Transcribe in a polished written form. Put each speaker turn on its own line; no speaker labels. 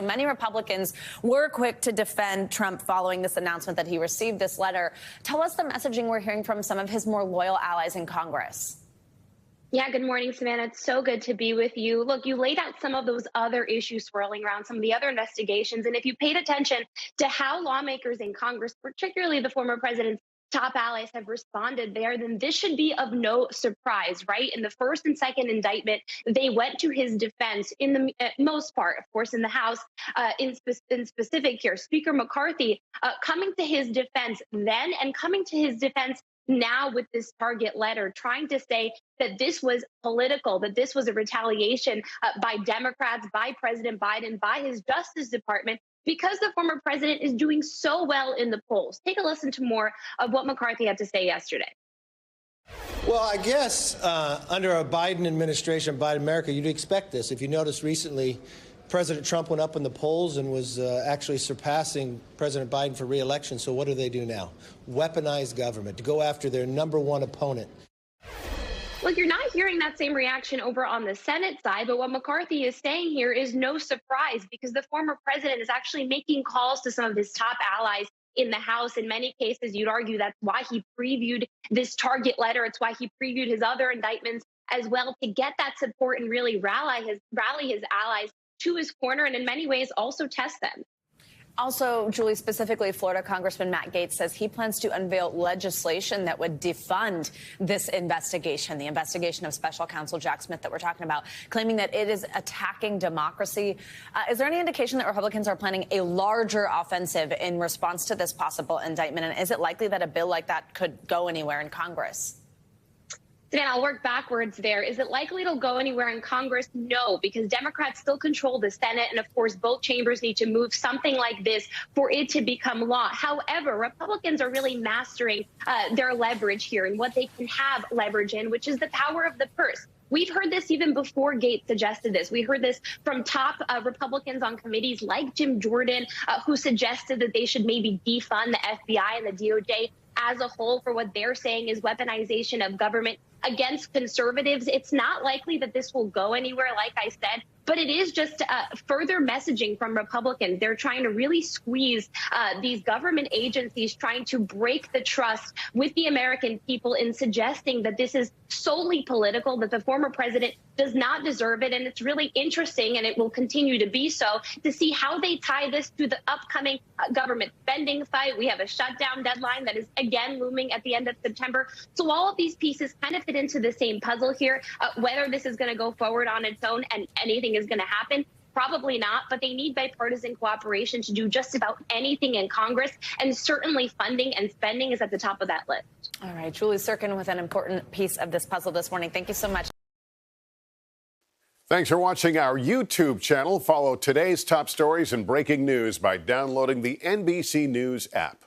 Many Republicans were quick to defend Trump following this announcement that he received this letter. Tell us the messaging we're hearing from some of his more loyal allies in Congress.
Yeah, good morning, Savannah. It's so good to be with you. Look, you laid out some of those other issues swirling around, some of the other investigations. And if you paid attention to how lawmakers in Congress, particularly the former president's top allies, have responded there, then this should be of no surprise, right? In the first and second indictment, they went to his defense in the most part, of course, in the House, in specific here. Speaker McCarthy coming to his defense then and coming to his defense now with this target letter, trying to say that this was political, that this was a retaliation by Democrats, by President Biden, by his Justice Department, because the former president is doing so well in the polls. Take a listen to more of what McCarthy had to say yesterday.
Well, I guess under a Biden administration, Biden America, you'd expect this. If you notice recently, President Trump went up in the polls and was actually surpassing President Biden for re-election. So what do they do now? Weaponize government to go after their number one opponent.
Look, you're not hearing that same reaction over on the Senate side, but what McCarthy is saying here is no surprise because the former president is actually making calls to some of his top allies in the House. In many cases, you'd argue that's why he previewed this target letter. It's why he previewed his other indictments as well, to get that support and really rally his allies to his corner, and in many ways also test them.
Also, Julie, specifically, Florida Congressman Matt Gaetz says he plans to unveil legislation that would defund this investigation, the investigation of special counsel Jack Smith that we're talking about, claiming that it is attacking democracy. Is there any indication that Republicans are planning a larger offensive in response to this possible indictment? And is it likely that a bill like that could go anywhere in Congress?
Dan, I'll work backwards there. Is it likely it'll go anywhere in Congress? No, because Democrats still control the Senate. And of course, both chambers need to move something like this for it to become law. However, Republicans are really mastering their leverage here and what they can have leverage in, which is the power of the purse. We've heard this even before Gaetz suggested this. We heard this from top Republicans on committees like Jim Jordan, who suggested that they should maybe defund the FBI and the DOJ as a whole for what they're saying is weaponization of government against conservatives. It's not likely that this will go anywhere, like I said, but it is just further messaging from Republicans. They're trying to really squeeze these government agencies, trying to break the trust with the American people in suggesting that this is solely political, that the former president does not deserve it. And it's really interesting, and it will continue to be so, to see how they tie this to the upcoming government spending fight. We have a shutdown deadline that is again looming at the end of September. So all of these pieces kind of fit into the same puzzle here. Whether this is going to go forward on its own and anything is going to happen, probably not, but they need bipartisan cooperation to do just about anything in Congress, and certainly funding and spending is at the top of that list.
All right, Julie Sirkin with an important piece of this puzzle this morning. Thank you so much.
Thanks for watching our YouTube channel. Follow today's top stories and breaking news by downloading the NBC News app.